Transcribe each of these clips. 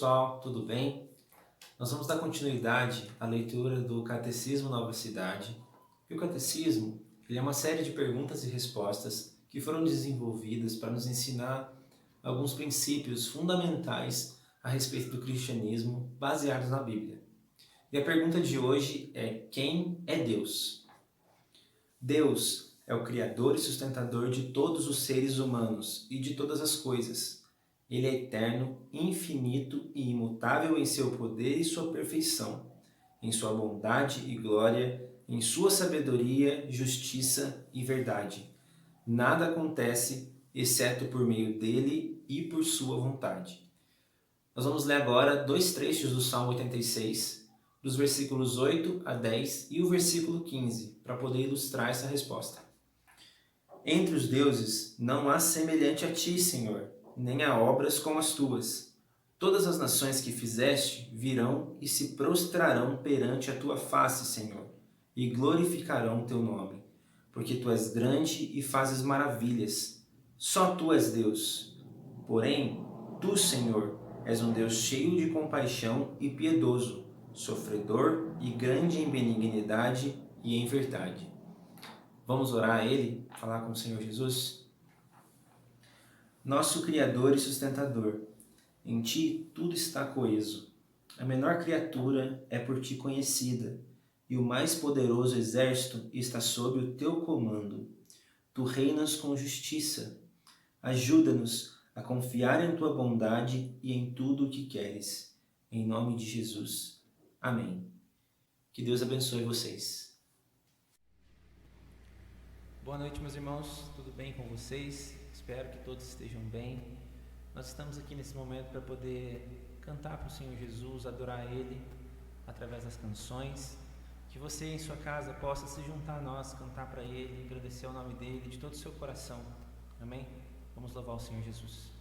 pessoal, tudo bem? Nós vamos dar continuidade à leitura do Catecismo Nova Cidade. E o Catecismo ele é uma série de perguntas e respostas que foram desenvolvidas para nos ensinar alguns princípios fundamentais a respeito do cristianismo baseados na Bíblia. E a pergunta de hoje é: quem é Deus? Deus é o Criador e sustentador de todos os seres humanos e de todas as coisas. Ele é eterno, infinito e imutável em seu poder e sua perfeição, em sua bondade e glória, em sua sabedoria, justiça e verdade. Nada acontece exceto por meio dele e por sua vontade. Nós vamos ler agora dois trechos do Salmo 86, dos versículos 8 a 10 e o versículo 15, para poder ilustrar essa resposta. Entre os deuses não há semelhante a ti, Senhor, nem há obras como as tuas. Todas as nações que fizeste virão e se prostrarão perante a tua face, Senhor, e glorificarão teu nome, porque tu és grande e fazes maravilhas. Só tu és Deus. Porém, tu, Senhor, és um Deus cheio de compaixão e piedoso, sofredor e grande em benignidade e em verdade. Vamos orar a Ele, falar com o Senhor Jesus? Nosso Criador e sustentador, em Ti tudo está coeso. A menor criatura é por Ti conhecida, e o mais poderoso exército está sob o Teu comando. Tu reinas com justiça. Ajuda-nos a confiar em Tua bondade e em tudo o que queres. Em nome de Jesus. Amém. Que Deus abençoe vocês. Boa noite, meus irmãos. Tudo bem com vocês? Espero que todos estejam bem. Nós estamos aqui nesse momento para poder cantar para o Senhor Jesus, adorar Ele através das canções. Que você em sua casa possa se juntar a nós, cantar para Ele, agradecer o nome dEle de todo o seu coração. Amém? Vamos louvar o Senhor Jesus.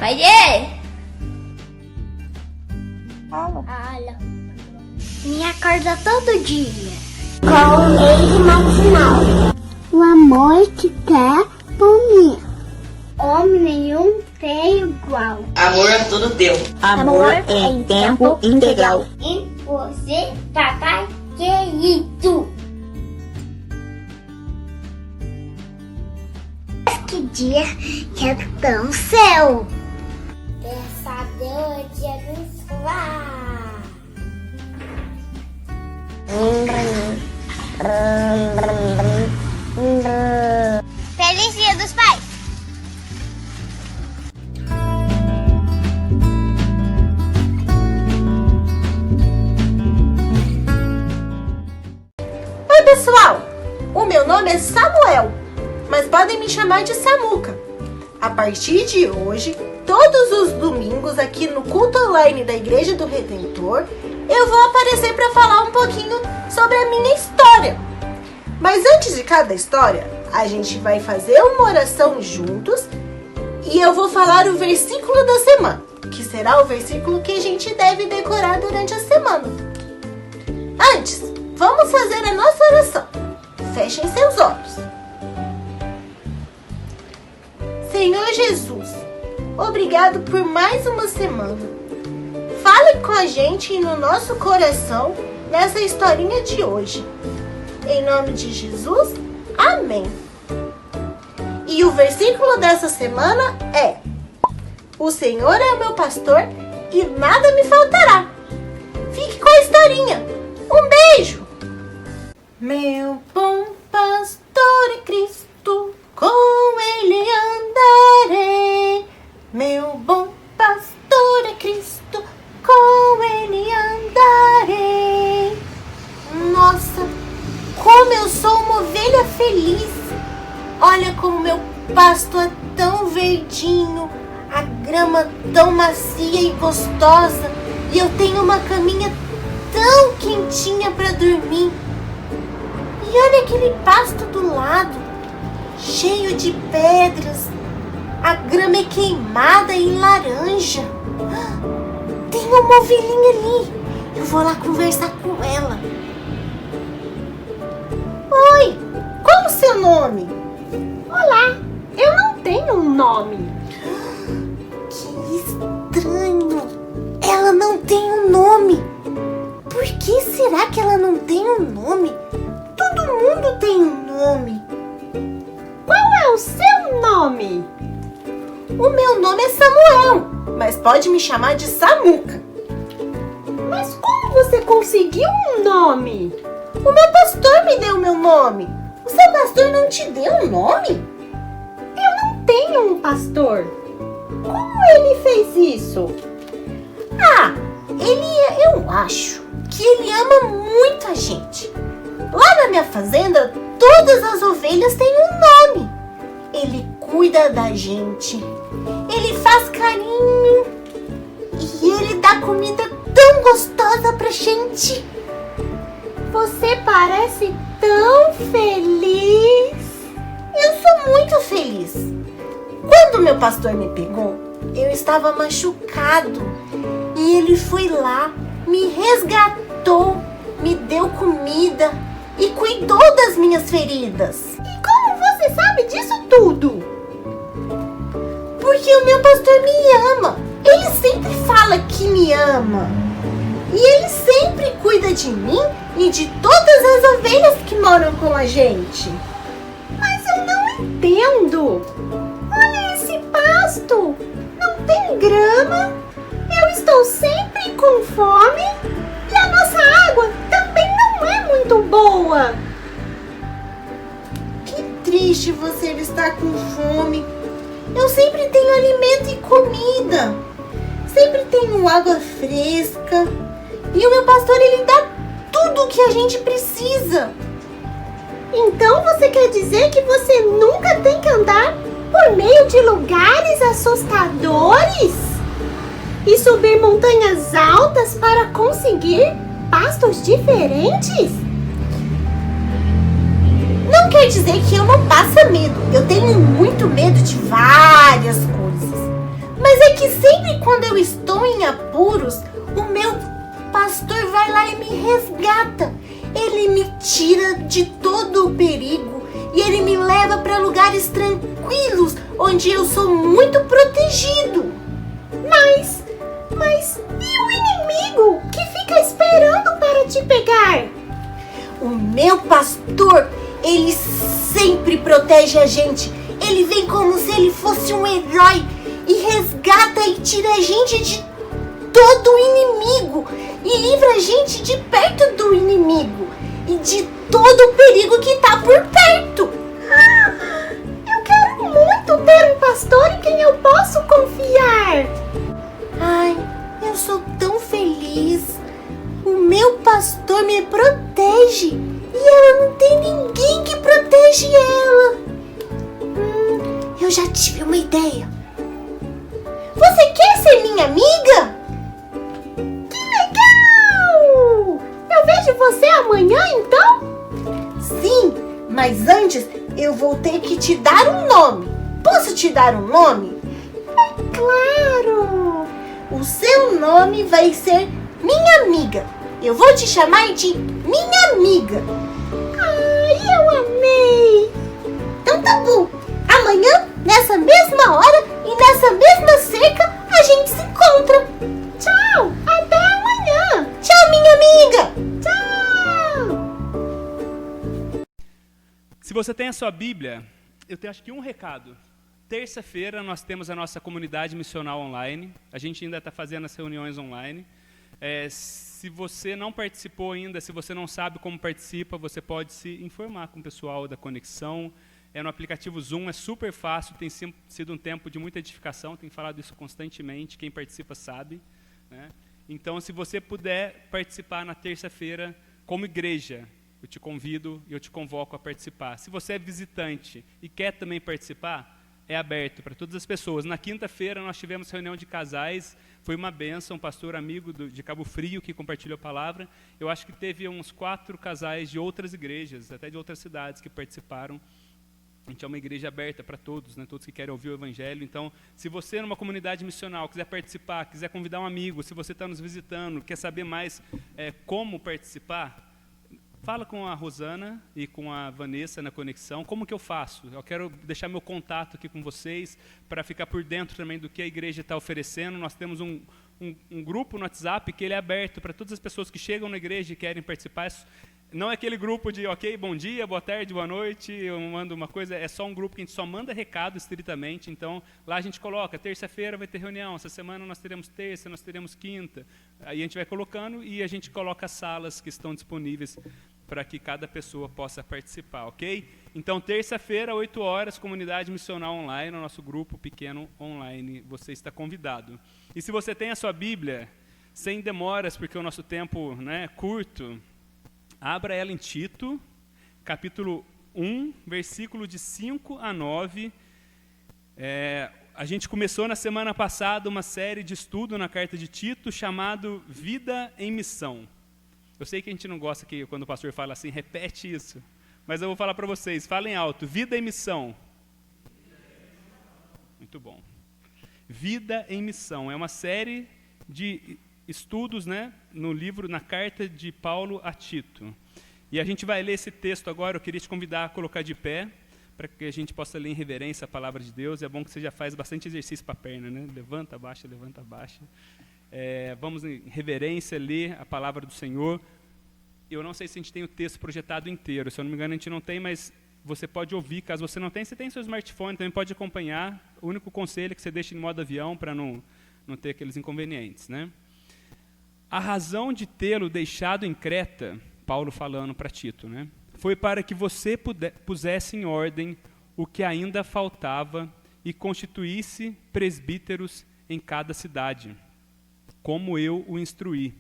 Pode. Fala. Me acorda todo dia. Com o leite matinal. O amor que quer por mim. Homem nenhum tem igual. Amor é tudo teu. Amor em tempo integral. E você, papai, querido. Que dia quero estar no céu. Graças a Deus, dia abençoar. Feliz Dia dos Pais. Oi pessoal, o meu nome é Samuel, mas podem me chamar de Samuca. A partir de hoje, todos os domingos aqui no culto online da Igreja do Redentor, eu vou aparecer para falar um pouquinho sobre a minha história. Mas antes de cada história, a gente vai fazer uma oração juntos e eu vou falar o versículo da semana, que será o versículo que a gente deve decorar durante a semana. Antes, vamos fazer a nossa oração. Fechem seus olhos. Senhor Jesus, obrigado por mais uma semana. Fale com a gente e no nosso coração nessa historinha de hoje. Em nome de Jesus, amém. E o versículo dessa semana é: o Senhor é o meu pastor e nada me faltará. Fique com a historinha. Um beijo! Meu bom pastor é Cristo, com ele andarei. Meu bom pastor é Cristo, com ele andarei. Nossa, como eu sou uma ovelha feliz! Olha como meu pasto é tão verdinho, a grama tão macia e gostosa, e eu tenho uma caminha tão quentinha para dormir. E olha aquele pasto do lado, cheio de pedras. A grama é queimada e laranja. Tem uma ovelhinha ali. Eu vou lá conversar com ela. Oi, qual o seu nome? Olá, eu não tenho um nome. Que estranho. Ela não tem um nome. Por que será que ela não tem um nome? Todo mundo tem um nome. Qual é o seu nome? O meu nome é Samuel, mas pode me chamar de Samuca. Mas como você conseguiu um nome? O meu pastor me deu meu nome. O seu pastor não te deu um nome? Eu não tenho um pastor. Como ele fez isso? Eu acho que ele ama muito a gente. Lá na minha fazenda, todas as ovelhas têm um nome. Ele cuida da gente. Ele faz carinho. E ele dá comida tão gostosa pra gente. Você parece tão feliz. Eu sou muito feliz. Quando meu pastor me pegou, eu estava machucado. E ele foi lá, me resgatou, me deu comida e cuidou das minhas feridas. E como você sabe disso tudo? Porque o meu pastor me ama. Ele sempre fala que me ama. E ele sempre cuida de mim e de todas as ovelhas que moram com a gente. Mas eu não entendo. Olha esse pasto. Não tem grama. Eu estou sempre com fome. E a nossa água também não é muito boa. Que triste você estar com fome. Eu sempre tenho alimento e comida. Sempre tenho água fresca. E o meu pastor, ele dá tudo o que a gente precisa. Então você quer dizer que você nunca tem que andar por meio de lugares assustadores? E subir montanhas altas para conseguir pastos diferentes? Não quer dizer que eu não passe medo. Eu tenho muito medo de várias coisas. Mas é que sempre quando eu estou em apuros, o meu pastor vai lá e me resgata. Ele me tira de todo o perigo e ele me leva para lugares tranquilos, onde eu sou muito protegido. Mas e o inimigo que fica esperando para te pegar? O meu pastor, ele sempre protege a gente. Ele vem como se ele fosse um herói e resgata e tira a gente de todo o inimigo e livra a gente de perto do inimigo e de todo o perigo que está por perto. Eu quero muito ter um pastor em quem eu posso confiar. Ai, eu sou tão feliz. O meu pastor me protege e ela não tem ninguém que protege ela. Eu já tive uma ideia. Você quer ser minha amiga? Que legal! Eu vejo você amanhã, então? Sim, mas antes eu vou ter que te dar um nome. Posso te dar um nome? É claro! O seu nome vai ser minha amiga. Eu vou te chamar de minha amiga. Ai, eu amei! Então tá bom. Amanhã, nessa mesma hora e nessa mesma cerca, a gente se encontra. Tchau! Até amanhã! Tchau, minha amiga! Tchau! Se você tem a sua Bíblia, eu tenho acho que um recado. Terça-feira nós temos a nossa comunidade missional online. A gente ainda está fazendo as reuniões online. Se você não participou ainda, se você não sabe como participa, você pode se informar com o pessoal da Conexão. No aplicativo Zoom, é super fácil, tem sido um tempo de muita edificação, tenho falado isso constantemente, quem participa sabe, né? Então, se você puder participar na terça-feira, como igreja, eu te convido e eu te convoco a participar. Se você é visitante e quer também participar, é aberto para todas as pessoas. Na quinta-feira, nós tivemos reunião de casais, foi uma bênção, um pastor amigo de Cabo Frio que compartilhou a palavra. Eu acho que teve uns 4 casais de outras igrejas, até de outras cidades, que participaram. A gente é uma igreja aberta para todos, né? Todos que querem ouvir o Evangelho. Então, se você, numa comunidade missional, quiser participar, quiser convidar um amigo, se você está nos visitando, quer saber mais como participar, fala com a Rosana e com a Vanessa na Conexão. Como que eu faço? Eu quero deixar meu contato aqui com vocês para ficar por dentro também do que a igreja está oferecendo. Nós temos um grupo no WhatsApp que ele é aberto para todas as pessoas que chegam na igreja e querem participar. Não é aquele grupo de, ok, bom dia, boa tarde, boa noite, eu mando uma coisa, é só um grupo que a gente só manda recado estritamente. Então, lá a gente coloca, terça-feira vai ter reunião, essa semana nós teremos terça, nós teremos quinta. Aí a gente vai colocando e a gente coloca as salas que estão disponíveis para que cada pessoa possa participar, ok? Então, terça-feira, 8 horas, comunidade missional online, o nosso grupo pequeno online, você está convidado. E se você tem a sua Bíblia, sem demoras, porque o nosso tempo, né, é curto, abra ela em Tito, capítulo 1, versículo de 5 a 9. A gente começou na semana passada uma série de estudo na carta de Tito, chamado Vida em Missão. Eu sei que a gente não gosta que quando o pastor fala assim, repete isso. Mas eu vou falar para vocês, falem alto, vida em missão. Muito bom. Vida em Missão, é uma série de estudos, né, no livro, na carta de Paulo a Tito. E a gente vai ler esse texto agora. Eu queria te convidar a colocar de pé, para que a gente possa ler em reverência a palavra de Deus. É bom que você já faz bastante exercício para a perna, né? Levanta, abaixa, levanta, abaixa. Vamos em reverência ler a palavra do Senhor. Eu não sei se a gente tem o texto projetado inteiro, se eu não me engano a gente não tem, mas você pode ouvir. Caso você não tenha, você tem seu smartphone, também pode acompanhar. O único conselho é que você deixe em modo avião, para não ter aqueles inconvenientes, né? A razão de tê-lo deixado em Creta, Paulo falando para Tito, né, foi para que você pusesse em ordem o que ainda faltava e constituísse presbíteros em cada cidade, como eu o instruí.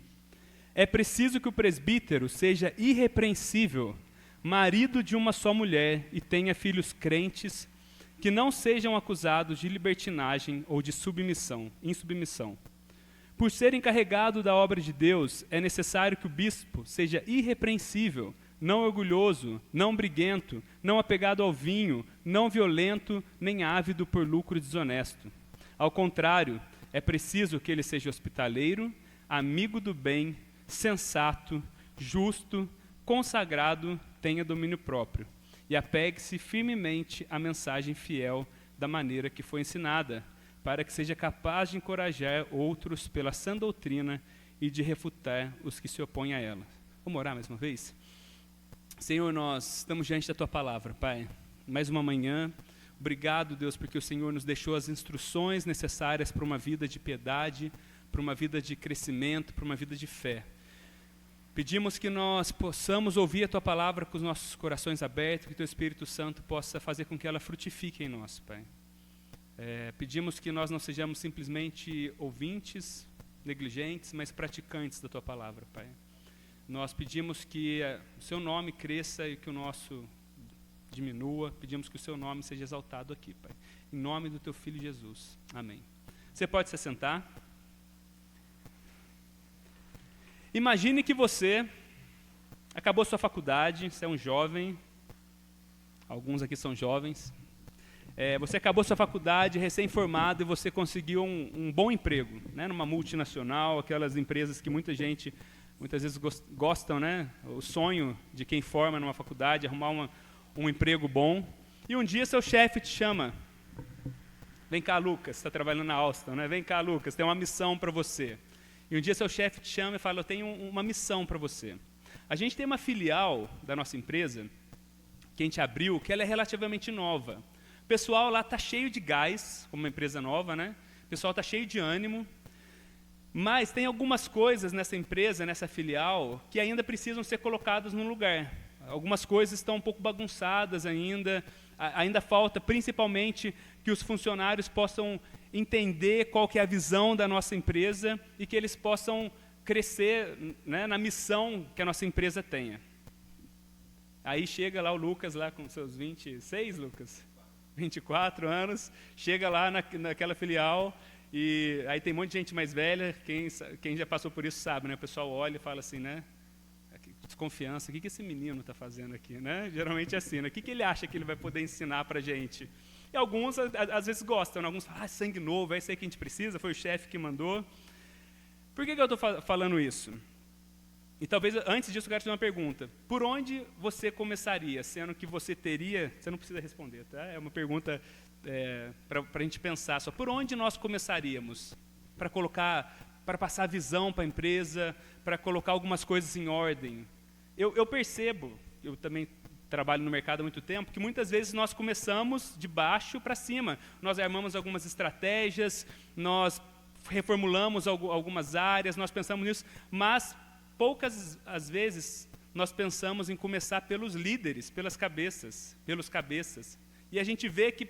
É preciso que o presbítero seja irrepreensível, marido de uma só mulher e tenha filhos crentes, que não sejam acusados de libertinagem ou de insubmissão. Por ser encarregado da obra de Deus, é necessário que o bispo seja irrepreensível, não orgulhoso, não briguento, não apegado ao vinho, não violento, nem ávido por lucro desonesto. Ao contrário, é preciso que ele seja hospitaleiro, amigo do bem, sensato, justo, consagrado, tenha domínio próprio e apegue-se firmemente à mensagem fiel da maneira que foi ensinada, para que seja capaz de encorajar outros pela sã doutrina e de refutar os que se opõem a ela. Vamos orar mais uma vez? Senhor, nós estamos diante da Tua palavra, Pai. Mais uma manhã. Obrigado, Deus, porque o Senhor nos deixou as instruções necessárias para uma vida de piedade, para uma vida de crescimento, para uma vida de fé. Pedimos que nós possamos ouvir a Tua palavra com os nossos corações abertos, que Teu Espírito Santo possa fazer com que ela frutifique em nós, Pai. Pedimos que nós não sejamos simplesmente ouvintes, negligentes, mas praticantes da Tua palavra, Pai. Nós pedimos que o Seu nome cresça e que o nosso diminua. Pedimos que o Seu nome seja exaltado aqui, Pai. Em nome do Teu Filho Jesus. Amém. Você pode se assentar. Imagine que você acabou sua faculdade, você é um jovem, alguns aqui são jovens. Você acabou sua faculdade, recém-formado, e você conseguiu um bom emprego, né, numa multinacional, aquelas empresas que muitas vezes gostam, né, o sonho de quem forma numa faculdade, arrumar um emprego bom. E um dia seu chefe te chama. Vem cá, Lucas, você está trabalhando na Alstom, né? Vem cá, Lucas, tem uma missão para você. E um dia seu chefe te chama e fala, eu tenho uma missão para você. A gente tem uma filial da nossa empresa, que a gente abriu, que ela é relativamente nova. O pessoal lá está cheio de gás, como uma empresa nova, né? O pessoal está cheio de ânimo, mas tem algumas coisas nessa empresa, nessa filial, que ainda precisam ser colocadas no lugar. Algumas coisas estão um pouco bagunçadas ainda falta principalmente que os funcionários possam entender qual que é a visão da nossa empresa e que eles possam crescer, né, na missão que a nossa empresa tenha. Aí chega lá o Lucas, lá com seus 26, Lucas? 24 anos, chega lá naquela filial e aí tem um monte de gente mais velha, quem já passou por isso sabe, né? O pessoal olha e fala assim, né? Desconfiança, o que esse menino está fazendo aqui, né? Geralmente é assim, né? O que ele acha que ele vai poder ensinar para a gente? E alguns, às vezes, gostam, né? Alguns falam, sangue novo, é isso aí que a gente precisa, foi o chefe que mandou. Por que eu estou falando isso? E talvez, antes disso, eu quero te fazer uma pergunta. Por onde você começaria, sendo que você teria... Você não precisa responder, tá? É uma pergunta para a gente pensar só. Por onde nós começaríamos para passar a visão para a empresa, para colocar algumas coisas em ordem? Eu percebo, eu também trabalho no mercado há muito tempo, que muitas vezes nós começamos de baixo para cima. Nós armamos algumas estratégias, nós reformulamos algumas áreas, nós pensamos nisso, mas poucas as vezes nós pensamos em começar pelos líderes, pelos cabeças. E a gente vê que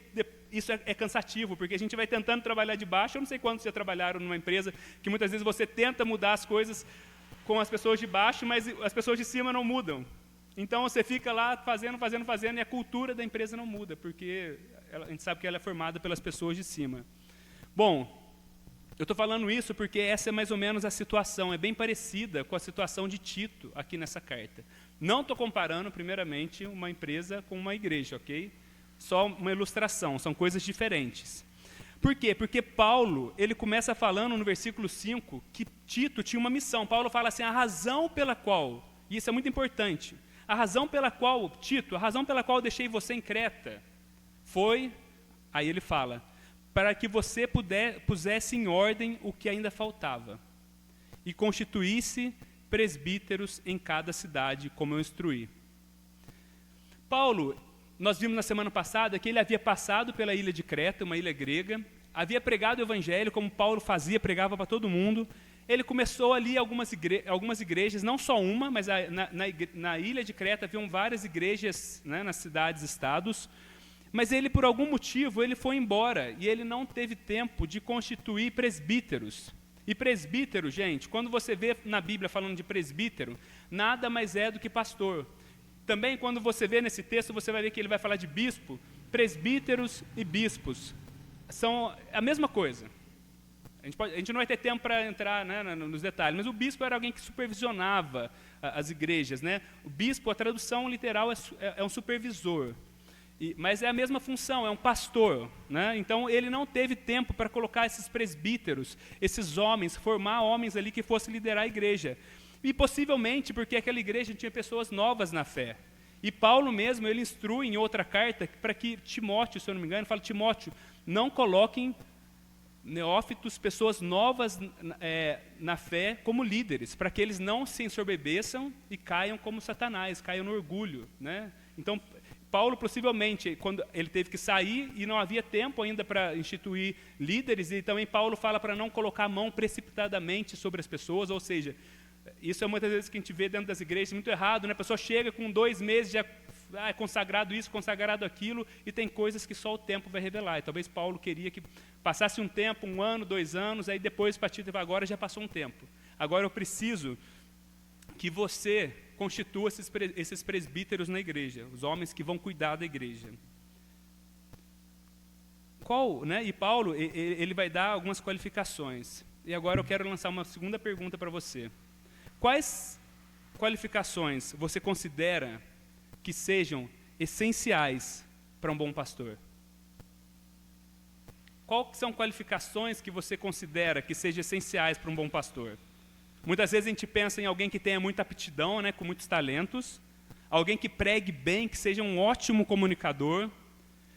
isso é cansativo, porque a gente vai tentando trabalhar de baixo. Eu não sei quantos já trabalharam numa empresa que muitas vezes você tenta mudar as coisas com as pessoas de baixo, mas as pessoas de cima não mudam. Então você fica lá fazendo, e a cultura da empresa não muda, porque a gente sabe que ela é formada pelas pessoas de cima. Bom, eu estou falando isso porque essa é mais ou menos a situação, é bem parecida com a situação de Tito aqui nessa carta. Não estou comparando, primeiramente, uma empresa com uma igreja, ok? Só uma ilustração, são coisas diferentes. Por quê? Porque Paulo, ele começa falando no versículo 5 que Tito tinha uma missão. Paulo fala assim, a razão pela qual, e isso é muito importante, a razão pela qual, Tito, a razão pela qual eu deixei você em Creta foi, aí ele fala, para que você pusesse em ordem o que ainda faltava e constituísse presbíteros em cada cidade, como eu instruí. Paulo, nós vimos na semana passada que ele havia passado pela ilha de Creta, uma ilha grega, havia pregado o evangelho, como Paulo fazia, pregava para todo mundo. Ele começou ali algumas igrejas, não só uma, mas na ilha de Creta haviam várias igrejas, né, nas cidades, estados, mas ele, por algum motivo, ele foi embora e ele não teve tempo de constituir presbíteros. E presbítero, gente, quando você vê na Bíblia falando de presbítero, nada mais é do que pastor. Também, quando você vê nesse texto, você vai ver que ele vai falar de bispo. Presbíteros e bispos são a mesma coisa. A gente não vai ter tempo para entrar, né, nos detalhes, mas o bispo era alguém que supervisionava as igrejas, né? O bispo, a tradução literal é um supervisor. Mas é a mesma função, é um pastor, né? Então ele não teve tempo para colocar esses presbíteros, esses homens, formar homens ali que fossem liderar a igreja. E possivelmente porque aquela igreja tinha pessoas novas na fé. E Paulo mesmo, ele instrui em outra carta para que Timóteo, se eu não me engano, fala: Timóteo, não coloquem neófitos, pessoas novas na fé, como líderes, para que eles não se ensorbebeçam e caiam como Satanás, caiam no orgulho, né? Então, Paulo, possivelmente, quando ele teve que sair e não havia tempo ainda para instituir líderes, e também Paulo fala para não colocar a mão precipitadamente sobre as pessoas, ou seja, isso é muitas vezes que a gente vê dentro das igrejas, muito errado, né? A pessoa chega com 2 meses, já é consagrado isso, consagrado aquilo, e tem coisas que só o tempo vai revelar. E talvez Paulo queria que passasse um tempo, 1 ano, 2 anos, aí depois, a partir de agora, já passou um tempo. Agora eu preciso que você constitua esses presbíteros na igreja, os homens que vão cuidar da igreja. E Paulo, ele vai dar algumas qualificações. E agora eu quero lançar uma segunda pergunta para você. Quais qualificações você considera que sejam essenciais para um bom pastor? Quais são qualificações que você considera que sejam essenciais para um bom pastor? Muitas vezes a gente pensa em alguém que tenha muita aptidão, né, com muitos talentos, alguém que pregue bem, que seja um ótimo comunicador,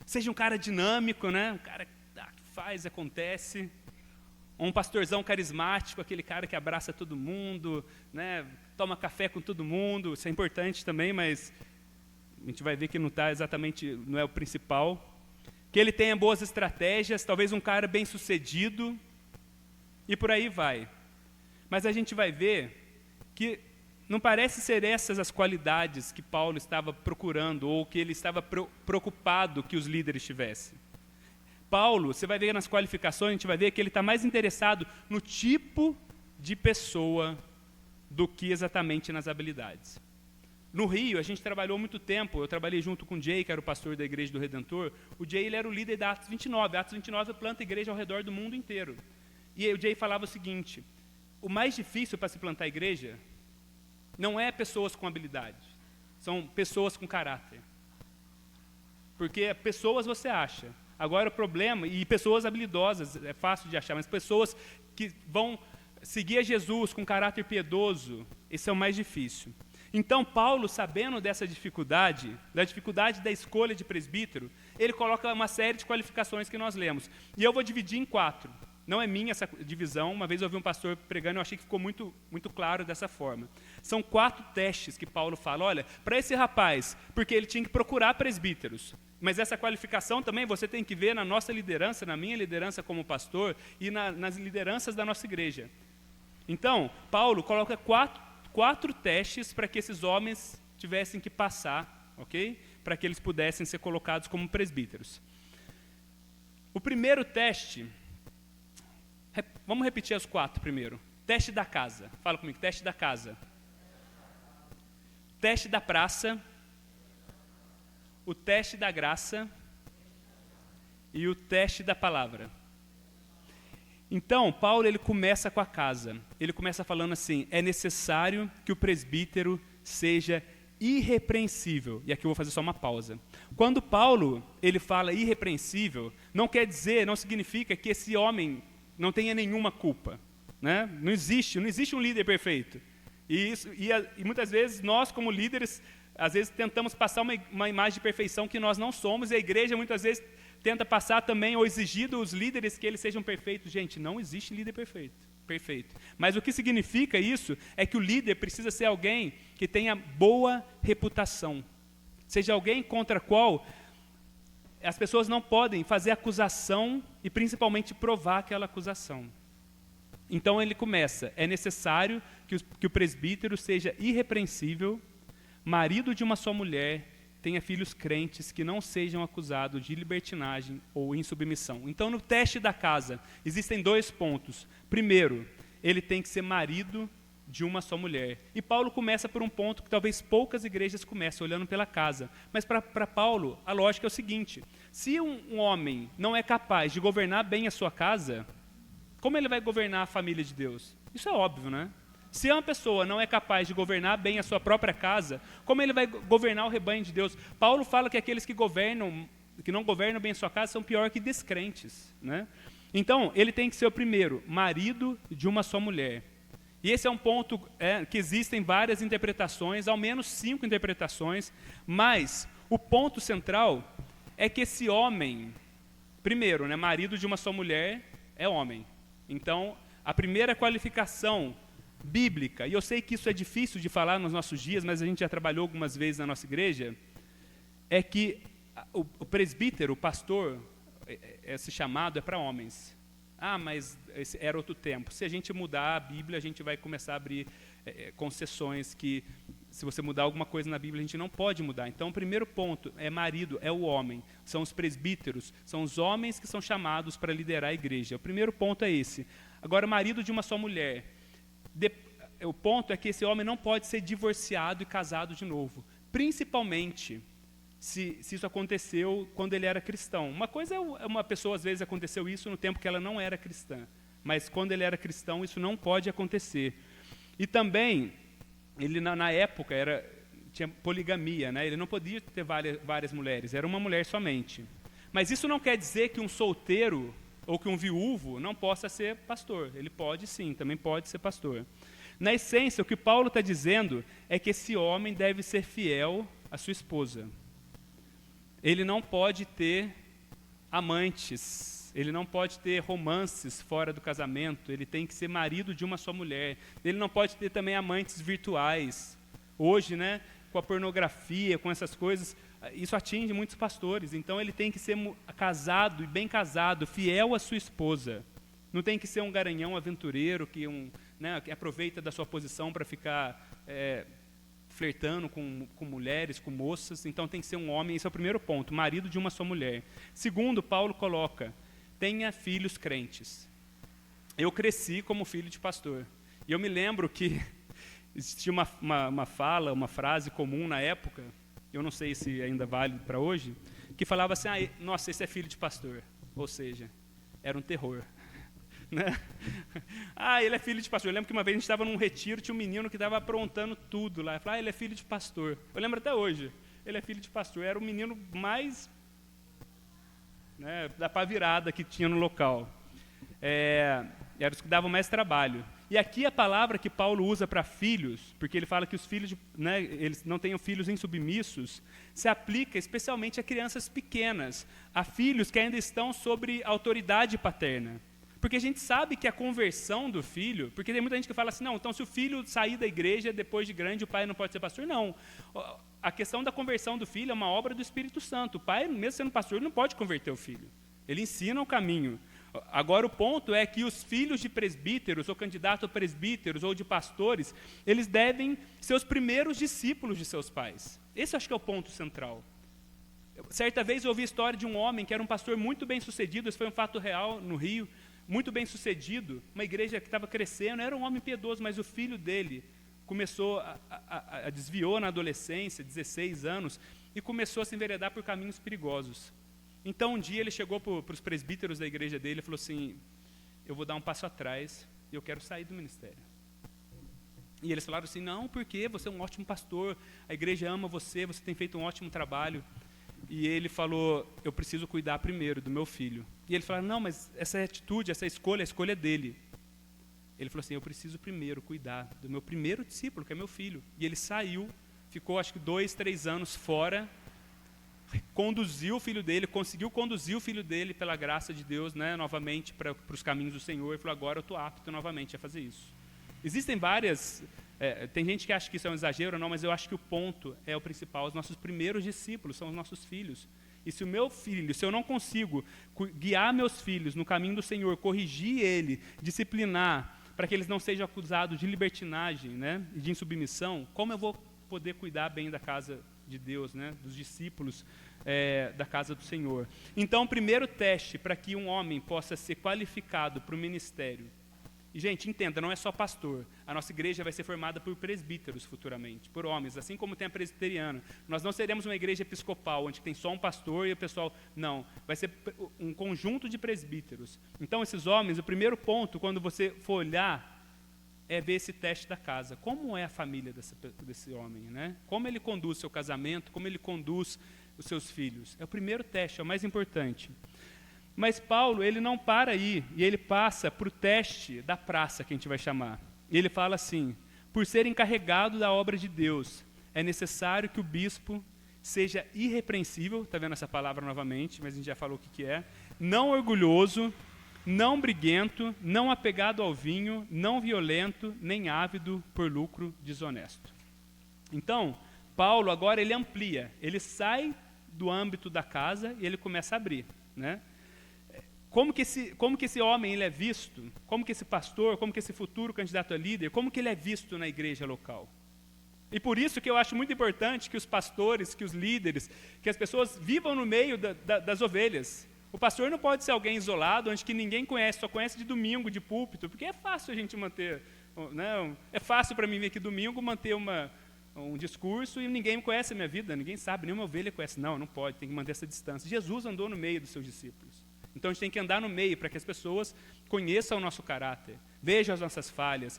seja um cara dinâmico, né, um cara que faz, acontece, um pastorzão carismático, aquele cara que abraça todo mundo, né, toma café com todo mundo. Isso é importante também, mas a gente vai ver que não é o principal. Que ele tenha boas estratégias, talvez um cara bem-sucedido, e por aí vai. Mas a gente vai ver que não parece ser essas as qualidades que Paulo estava procurando, ou que ele estava preocupado que os líderes tivessem. Paulo, você vai ver nas qualificações, a gente vai ver que ele está mais interessado no tipo de pessoa do que exatamente nas habilidades. No Rio, a gente trabalhou muito tempo, eu trabalhei junto com o Jay, que era o pastor da Igreja do Redentor. O Jay, ele era o líder da Atos 29. A Atos 29 planta igreja ao redor do mundo inteiro. E aí o Jay falava o seguinte: o mais difícil para se plantar igreja não é pessoas com habilidade, são pessoas com caráter. Porque pessoas você acha. Agora o problema, e pessoas habilidosas, é fácil de achar, mas pessoas que vão seguir a Jesus com caráter piedoso, esse é o mais difícil. Então Paulo, sabendo dessa dificuldade, da dificuldade da escolha de presbítero, ele coloca uma série de qualificações que nós lemos. E eu vou dividir em 4. Não é minha essa divisão, uma vez eu ouvi um pastor pregando, eu achei que ficou muito, muito claro dessa forma. São 4 testes que Paulo fala: olha, para esse rapaz, porque ele tinha que procurar presbíteros, mas essa qualificação também você tem que ver na nossa liderança, na minha liderança como pastor e nas lideranças da nossa igreja. Então, Paulo coloca 4 testes para que esses homens tivessem que passar, ok? Para que eles pudessem ser colocados como presbíteros. O primeiro teste, vamos repetir os 4 primeiro. Teste da casa, fala comigo, teste da casa. Teste da praça, o teste da graça e o teste da palavra. Então, Paulo, ele começa com a casa. Ele começa falando assim: é necessário que o presbítero seja irrepreensível. E aqui eu vou fazer só uma pausa. Quando Paulo, ele fala irrepreensível, não significa que esse homem não tenha nenhuma culpa, né? Não existe um líder perfeito. E muitas vezes nós, como líderes, às vezes tentamos passar uma imagem de perfeição que nós não somos, e a igreja muitas vezes tenta passar também, ou exigir dos líderes que eles sejam perfeitos. Gente, não existe líder perfeito. Mas o que significa isso é que o líder precisa ser alguém que tenha boa reputação, seja alguém contra a qual as pessoas não podem fazer acusação e principalmente provar aquela acusação. Então ele começa: é necessário que o presbítero seja irrepreensível, marido de uma só mulher, tenha filhos crentes, que não sejam acusados de libertinagem ou insubmissão. Então, no teste da casa, existem 2 pontos. Primeiro, ele tem que ser marido de uma só mulher. E Paulo começa por um ponto que talvez poucas igrejas comecem, olhando pela casa. Mas para Paulo, a lógica é o seguinte: se um homem não é capaz de governar bem a sua casa, como ele vai governar a família de Deus? Isso é óbvio, né? Se uma pessoa não é capaz de governar bem a sua própria casa, como ele vai governar o rebanho de Deus? Paulo fala que aqueles que não governam bem a sua casa são pior que descrentes, né? Então, ele tem que ser o primeiro, marido de uma só mulher. E esse é um ponto que existem várias interpretações, ao menos 5 interpretações, mas o ponto central é que esse homem, primeiro, né, marido de uma só mulher, é homem. Então, a primeira qualificação bíblica, e eu sei que isso é difícil de falar nos nossos dias, mas a gente já trabalhou algumas vezes na nossa igreja, é que o presbítero, o pastor, esse chamado é para homens. Ah, mas esse era outro tempo. Se a gente mudar a Bíblia, a gente vai começar a abrir concessões que, se você mudar alguma coisa na Bíblia, a gente não pode mudar. Então, o primeiro ponto é marido, é o homem. São os presbíteros, são os homens que são chamados para liderar a igreja. O primeiro ponto é esse. Agora, marido de uma só mulher. O ponto é que esse homem não pode ser divorciado e casado de novo. Principalmente se isso aconteceu quando ele era cristão. Uma coisa é uma pessoa, às vezes, aconteceu isso no tempo que ela não era cristã. Mas quando ele era cristão, isso não pode acontecer. E também, ele na época tinha poligamia, né? Ele não podia ter várias mulheres, era uma mulher somente. Mas isso não quer dizer que um solteiro ou que um viúvo não possa ser pastor. Ele pode sim, também pode ser pastor. Na essência, o que Paulo está dizendo é que esse homem deve ser fiel à sua esposa. Ele não pode ter amantes, ele não pode ter romances fora do casamento, ele tem que ser marido de uma só mulher. Ele não pode ter também amantes virtuais. Hoje, né, com a pornografia, com essas coisas, isso atinge muitos pastores. Então, ele tem que ser casado e bem casado, fiel à sua esposa. Não tem que ser um garanhão aventureiro que aproveita da sua posição para ficar flertando com mulheres, com moças. Então tem que ser um homem, esse é o primeiro ponto, marido de uma só mulher. Segundo, Paulo coloca, tenha filhos crentes. Eu cresci como filho de pastor. E eu me lembro que existia uma frase comum na época, eu não sei se ainda vale para hoje, que falava assim, nossa, esse é filho de pastor. Ou seja, era um terror. Né? Ele é filho de pastor. Eu lembro que uma vez a gente estava num retiro, tinha um menino que estava aprontando tudo lá. Eu falei, ele é filho de pastor. Eu lembro até hoje, ele é filho de pastor. Era o menino mais da pá virada que tinha no local. Era os que davam mais trabalho. E aqui a palavra que Paulo usa para filhos, porque ele fala que os filhos, eles não tenham filhos insubmissos, se aplica especialmente a crianças pequenas, a filhos que ainda estão sob autoridade paterna. Porque a gente sabe que a conversão do filho, porque tem muita gente que fala assim, não, então se o filho sair da igreja depois de grande, o pai não pode ser pastor. Não, a questão da conversão do filho é uma obra do Espírito Santo. O pai, mesmo sendo pastor, não pode converter o filho. Ele ensina o caminho. Agora o ponto é que os filhos de presbíteros, ou candidatos a presbíteros, ou de pastores, eles devem ser os primeiros discípulos de seus pais. Esse acho que é o ponto central. Certa vez eu ouvi a história de um homem que era um pastor muito bem sucedido, esse foi um fato real no Rio, muito bem sucedido, uma igreja que estava crescendo, era um homem piedoso, mas o filho dele começou desviou na adolescência, 16 anos, e começou a se enveredar por caminhos perigosos. Então um dia ele chegou para os presbíteros da igreja dele e falou assim, eu vou dar um passo atrás e eu quero sair do ministério. E eles falaram assim, não, porque você é um ótimo pastor, a igreja ama você, você tem feito um ótimo trabalho. E ele falou, eu preciso cuidar primeiro do meu filho. E ele falou, não, mas essa atitude, essa escolha, a escolha é dele. Ele falou assim, eu preciso primeiro cuidar do meu primeiro discípulo, que é meu filho. E ele saiu, ficou acho que 2, 3 anos fora, conduziu o filho dele, conseguiu conduzir o filho dele pela graça de Deus, novamente para os caminhos do Senhor. E falou, agora eu estou apto novamente a fazer isso. Existem várias... tem gente que acha que isso é um exagero, não, mas eu acho que o ponto é o principal. Os nossos primeiros discípulos são os nossos filhos. E se o meu filho, se eu não consigo guiar meus filhos no caminho do Senhor, corrigir ele, disciplinar, para que eles não sejam acusados de libertinagem, e de insubmissão, como eu vou poder cuidar bem da casa de Deus, dos discípulos da casa do Senhor? Então, o primeiro teste para que um homem possa ser qualificado para o ministério. E, gente, entenda, não é só pastor. A nossa igreja vai ser formada por presbíteros futuramente, por homens, assim como tem a presbiteriana. Nós não seremos uma igreja episcopal, onde tem só um pastor e o pessoal... Não, vai ser um conjunto de presbíteros. Então, esses homens, o primeiro ponto, quando você for olhar é ver esse teste da casa. Como é a família desse homem, né? Como ele conduz seu casamento, como ele conduz os seus filhos. É o primeiro teste, é o mais importante. Mas Paulo, ele não para aí, e ele passa para o teste da praça, que a gente vai chamar. E ele fala assim: por ser encarregado da obra de Deus, é necessário que o bispo seja irrepreensível, está vendo essa palavra novamente, mas a gente já falou o que é, não orgulhoso, não briguento, não apegado ao vinho, não violento, nem ávido por lucro desonesto. Então, Paulo agora ele amplia, ele sai do âmbito da casa e ele começa a abrir, né? Como que esse homem ele é visto, como que esse pastor, como que esse futuro candidato a líder, como que ele é visto na igreja local? E por isso que eu acho muito importante que os pastores, que os líderes, que as pessoas vivam no meio das ovelhas. O pastor não pode ser alguém isolado, onde que ninguém conhece, só conhece de domingo, de púlpito, porque é fácil a gente manter, né, é fácil para mim vir aqui domingo, manter um discurso e ninguém conhece a minha vida, ninguém sabe, nenhuma ovelha conhece. Não pode, tem que manter essa distância. Jesus andou no meio dos seus discípulos. Então a gente tem que andar no meio para que as pessoas conheçam o nosso caráter, vejam as nossas falhas,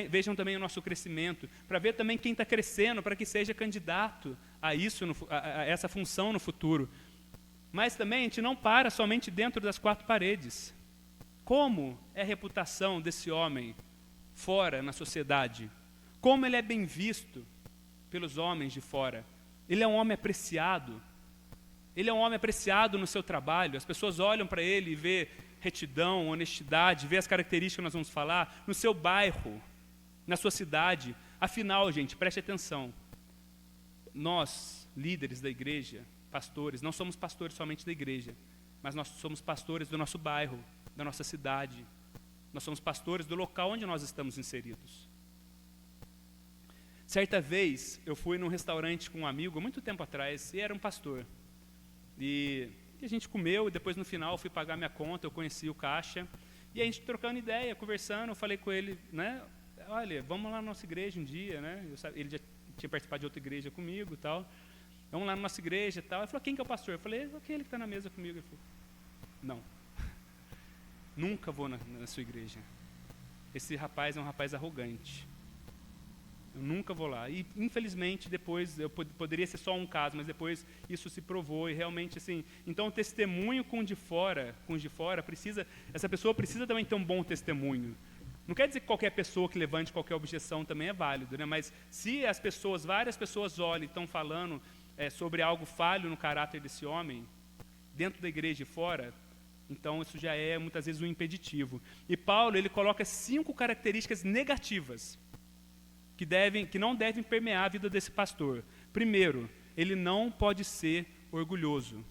vejam também o nosso crescimento, para ver também quem está crescendo, para que seja candidato a isso, a essa função no futuro. Mas também a gente não para somente dentro das quatro paredes. Como é a reputação desse homem fora na sociedade? Como ele é bem visto pelos homens de fora? Ele é um homem apreciado. Ele é um homem apreciado no seu trabalho. As pessoas olham para ele e vê retidão, honestidade, vê as características que nós vamos falar no seu bairro, na sua cidade. Afinal, gente, preste atenção. Nós, líderes da igreja, pastores, não somos pastores somente da igreja, mas nós somos pastores do nosso bairro, da nossa cidade. Nós somos pastores do local onde nós estamos inseridos. Certa vez, eu fui num restaurante com um amigo, há muito tempo atrás, e era um pastor. E a gente comeu, e depois no final eu fui pagar minha conta, eu conheci o caixa, e a gente trocando ideia, conversando, eu falei com ele, né, olha, vamos lá na nossa igreja um dia, né, ele já tinha participado de outra igreja comigo e tal, vamos lá na nossa igreja e tal. Ele falou, quem que é o pastor? Eu falei, aquele que está na mesa comigo. Ele falou, não, nunca vou na sua igreja, esse rapaz é um rapaz arrogante. Eu nunca vou lá. E, infelizmente, depois, poderia ser só um caso, mas depois isso se provou e realmente, assim, então o testemunho com os de fora, essa pessoa precisa também ter um bom testemunho. Não quer dizer que qualquer pessoa que levante qualquer objeção também é válido, né? Mas se várias pessoas olham e estão falando sobre algo falho no caráter desse homem, dentro da igreja e fora, então isso já é, muitas vezes, um impeditivo. E Paulo, ele coloca 5 características negativas que não devem permear a vida desse pastor. Primeiro, ele não pode ser orgulhoso.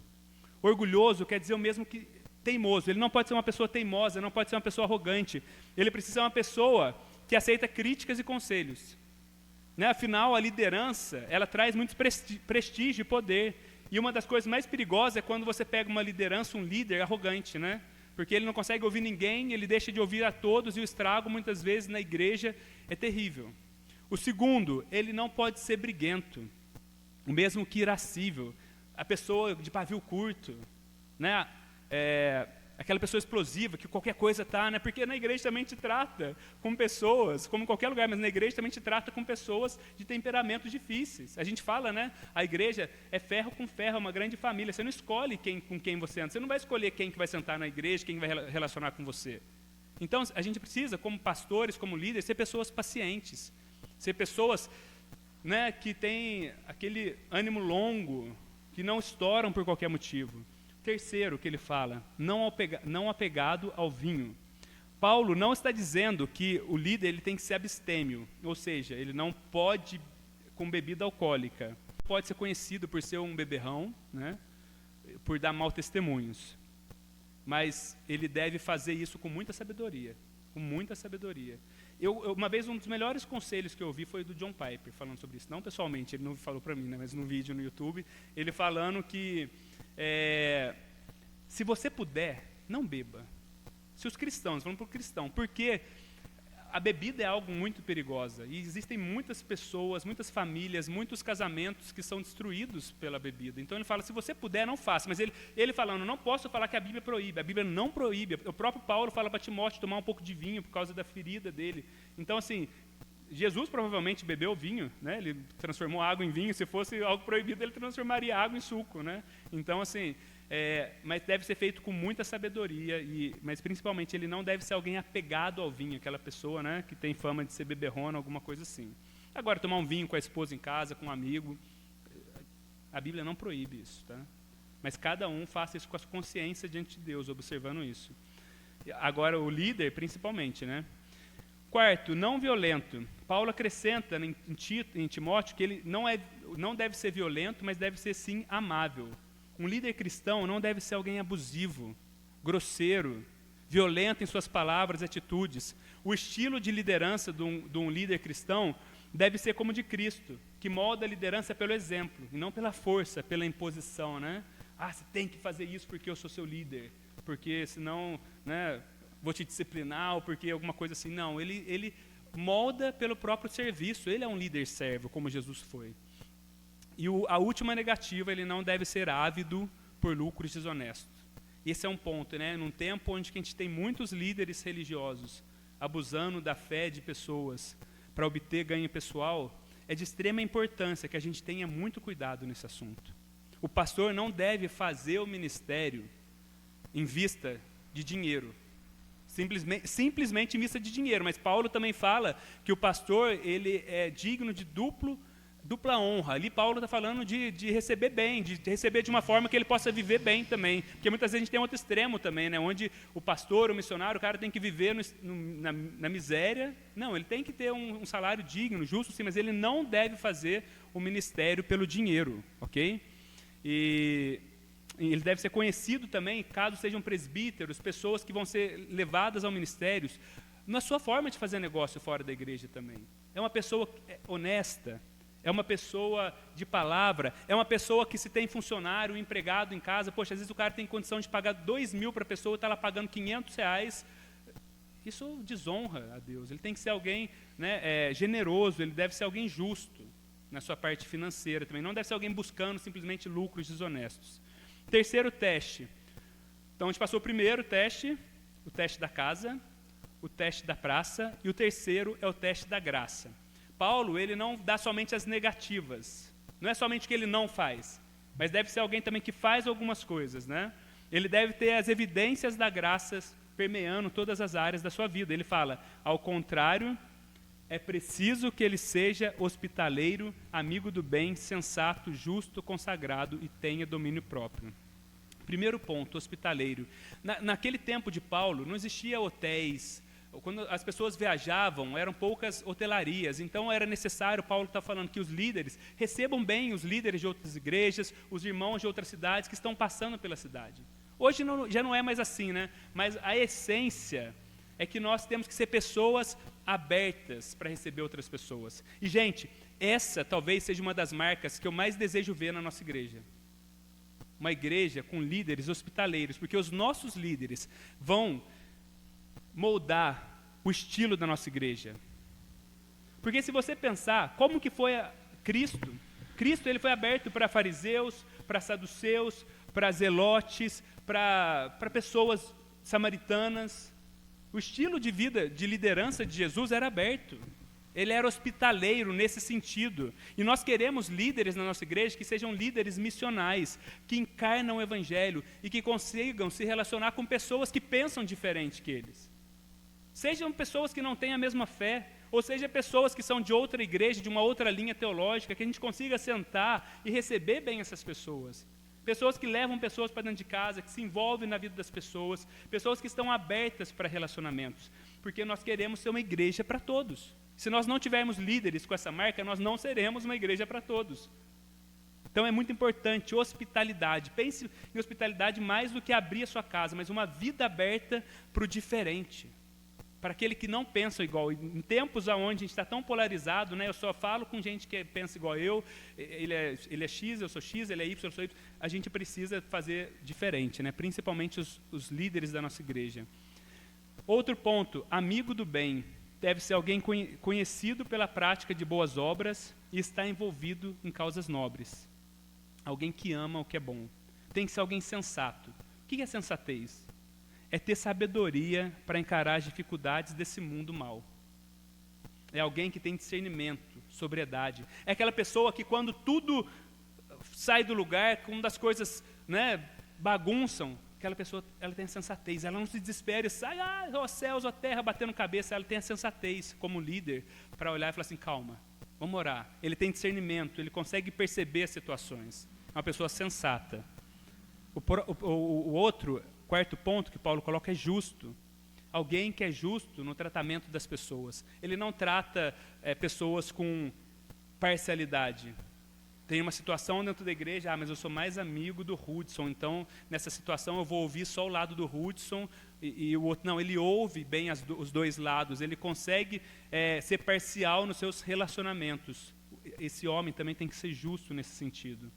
Orgulhoso quer dizer o mesmo que teimoso. Ele não pode ser uma pessoa teimosa, não pode ser uma pessoa arrogante. Ele precisa ser uma pessoa que aceita críticas e conselhos. Né? Afinal, a liderança, ela traz muito prestígio e poder. E uma das coisas mais perigosas é quando você pega uma liderança, um líder arrogante, né? Porque ele não consegue ouvir ninguém, ele deixa de ouvir a todos, e o estrago, muitas vezes, na igreja é terrível. O segundo, ele não pode ser briguento, o mesmo que irascível. A pessoa de pavio curto, né? Aquela pessoa explosiva, que qualquer coisa está, né? Porque na igreja também te trata com pessoas, como em qualquer lugar, mas na igreja também te trata com pessoas de temperamentos difíceis. A gente fala, né? A igreja é ferro com ferro, é uma grande família. Você não escolhe com quem você anda, você não vai escolher quem que vai sentar na igreja, quem vai relacionar com você. Então, a gente precisa, como pastores, como líderes, ser pessoas pacientes. Ser pessoas, né, que têm aquele ânimo longo, que não estouram por qualquer motivo. Terceiro que ele fala, não apegado ao vinho. Paulo não está dizendo que o líder ele tem que ser abstêmio, ou seja, ele não pode com bebida alcoólica. Pode ser conhecido por ser um beberrão, né, por dar maus testemunhos. Mas ele deve fazer isso com muita sabedoria, com muita sabedoria. Uma vez, um dos melhores conselhos que eu ouvi foi do John Piper, falando sobre isso. Não pessoalmente, ele não falou para mim, né, mas no vídeo no YouTube, ele falando que se você puder, não beba. Se os cristãos, falando para o cristão, porque a bebida é algo muito perigosa. E existem muitas pessoas, muitas famílias, muitos casamentos que são destruídos pela bebida. Então ele fala, se você puder, não faça. Mas ele falando, não posso falar que a Bíblia proíbe. A Bíblia não proíbe. O próprio Paulo fala para Timóteo tomar um pouco de vinho por causa da ferida dele. Então, assim, Jesus provavelmente bebeu vinho, né? Ele transformou água em vinho. Se fosse algo proibido, ele transformaria água em suco, né? Então, assim, mas deve ser feito com muita sabedoria, mas principalmente ele não deve ser alguém apegado ao vinho, aquela pessoa, né, que tem fama de ser beberrona, alguma coisa assim. Agora, tomar um vinho com a esposa em casa, com um amigo, a Bíblia não proíbe isso, tá? Mas cada um faça isso com a sua consciência diante de Deus, observando isso. Agora, o líder, principalmente, né? Quarto, não violento. Paulo acrescenta em Timóteo que ele não deve ser violento, mas deve ser, sim, amável. Um líder cristão não deve ser alguém abusivo, grosseiro, violento em suas palavras e atitudes. O estilo de liderança de um líder cristão deve ser como o de Cristo, que molda a liderança pelo exemplo, e não pela força, pela imposição, né? Você tem que fazer isso porque eu sou seu líder, porque senão, né, vou te disciplinar, ou porque alguma coisa assim. Não, ele molda pelo próprio serviço, ele é um líder servo, como Jesus foi. E a última negativa, ele não deve ser ávido por lucros desonestos. Esse é um ponto, né? Num tempo onde a gente tem muitos líderes religiosos abusando da fé de pessoas para obter ganho pessoal, é de extrema importância que a gente tenha muito cuidado nesse assunto. O pastor não deve fazer o ministério em vista de dinheiro, simplesmente em vista de dinheiro. Mas Paulo também fala que o pastor ele é digno de dupla honra. Ali Paulo está falando de receber bem, de receber de uma forma que ele possa viver bem também. Porque muitas vezes a gente tem outro extremo também, né? Onde o pastor, o missionário, o cara tem que viver na miséria. Não, ele tem que ter um salário digno, justo, sim, mas ele não deve fazer o ministério pelo dinheiro, ok? E ele deve ser conhecido também, caso sejam presbíteros, pessoas que vão ser levadas ao ministério, na sua forma de fazer negócio fora da igreja também. É uma pessoa honesta, é uma pessoa de palavra, é uma pessoa que se tem funcionário, um empregado em casa, poxa, às vezes o cara tem condição de pagar 2.000 para a pessoa, está lá pagando R$500, isso desonra a Deus. Ele tem que ser alguém, né, generoso, ele deve ser alguém justo na sua parte financeira também, não deve ser alguém buscando simplesmente lucros desonestos. Terceiro teste. Então a gente passou o primeiro teste, o teste da casa, o teste da praça, e o terceiro é o teste da graça. Paulo, ele não dá somente as negativas, não é somente o que ele não faz, mas deve ser alguém também que faz algumas coisas, né? Ele deve ter as evidências da graça permeando todas as áreas da sua vida. Ele fala, ao contrário, é preciso que ele seja hospitaleiro, amigo do bem, sensato, justo, consagrado e tenha domínio próprio. Primeiro ponto, hospitaleiro. Naquele tempo de Paulo, não existia hotéis. Quando as pessoas viajavam, eram poucas hotelarias, então era necessário, Paulo está falando, que os líderes recebam bem os líderes de outras igrejas, os irmãos de outras cidades que estão passando pela cidade. Hoje já não é mais assim, né? Mas a essência é que nós temos que ser pessoas abertas para receber outras pessoas. E, gente, essa talvez seja uma das marcas que eu mais desejo ver na nossa igreja. Uma igreja com líderes hospitaleiros, porque os nossos líderes vão moldar o estilo da nossa igreja. Porque se você pensar, como que foi Cristo? Cristo, ele foi aberto para fariseus, para saduceus, para zelotes, para pessoas samaritanas. O estilo de vida, de liderança de Jesus era aberto. Ele era hospitaleiro nesse sentido. E nós queremos líderes na nossa igreja que sejam líderes missionais, que encarnam o evangelho e que consigam se relacionar com pessoas que pensam diferente que eles. Sejam pessoas que não têm a mesma fé, ou seja, pessoas que são de outra igreja, de uma outra linha teológica, que a gente consiga sentar e receber bem essas pessoas. Pessoas que levam pessoas para dentro de casa, que se envolvem na vida das pessoas, pessoas que estão abertas para relacionamentos, porque nós queremos ser uma igreja para todos. Se nós não tivermos líderes com essa marca, nós não seremos uma igreja para todos. Então é muito importante hospitalidade. Pense em hospitalidade mais do que abrir a sua casa, mas uma vida aberta para o diferente, para aquele que não pensa igual. Em tempos onde a gente está tão polarizado, né, eu só falo com gente que pensa igual eu, ele é X, eu sou X, ele é Y, eu sou Y, a gente precisa fazer diferente, né, principalmente os líderes da nossa igreja. Outro ponto, amigo do bem. deve ser alguém conhecido pela prática de boas obras e está envolvido em causas nobres. Alguém que ama o que é bom. Tem que ser alguém sensato. O que é sensatez? É ter sabedoria para encarar as dificuldades desse mundo mau. É alguém que tem discernimento, sobriedade. É aquela pessoa que quando tudo sai do lugar, quando as coisas, bagunçam, aquela pessoa ela tem a sensatez, ela não se desespera e sai, ó céus, ó terra, batendo cabeça, ela tem a sensatez como líder para olhar e falar assim, calma, vamos orar. Ele tem discernimento, ele consegue perceber as situações. É uma pessoa sensata. O outro, quarto ponto que Paulo coloca é justo. Alguém que é justo no tratamento das pessoas. Ele não trata pessoas com parcialidade. Tem uma situação dentro da igreja, mas eu sou mais amigo do Hudson, então nessa situação eu vou ouvir só o lado do Hudson e o outro. Não, ele ouve bem os dois lados, ele consegue ser parcial nos seus relacionamentos. Esse homem também tem que ser justo nesse sentido.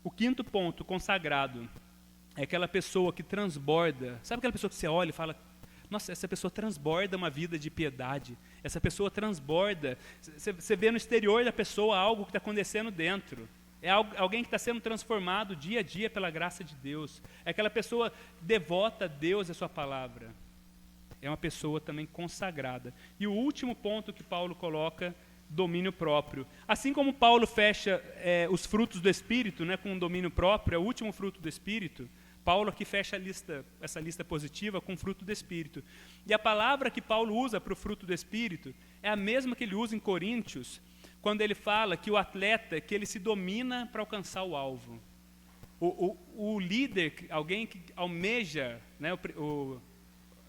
O quinto ponto, consagrado, é aquela pessoa que transborda. Sabe aquela pessoa que você olha e fala, nossa, essa pessoa transborda uma vida de piedade. Essa pessoa transborda. Você vê no exterior da pessoa algo que está acontecendo dentro. É alguém que está sendo transformado dia a dia pela graça de Deus. É aquela pessoa devota a Deus e a sua palavra. É uma pessoa também consagrada. E o último ponto que Paulo coloca, domínio próprio. Assim como Paulo fecha os frutos do Espírito, com o domínio próprio, é o último fruto do Espírito, Paulo aqui fecha essa lista positiva com o fruto do Espírito. E a palavra que Paulo usa para o fruto do Espírito é a mesma que ele usa em Coríntios, quando ele fala que o atleta, que ele se domina para alcançar o alvo. O líder, alguém que almeja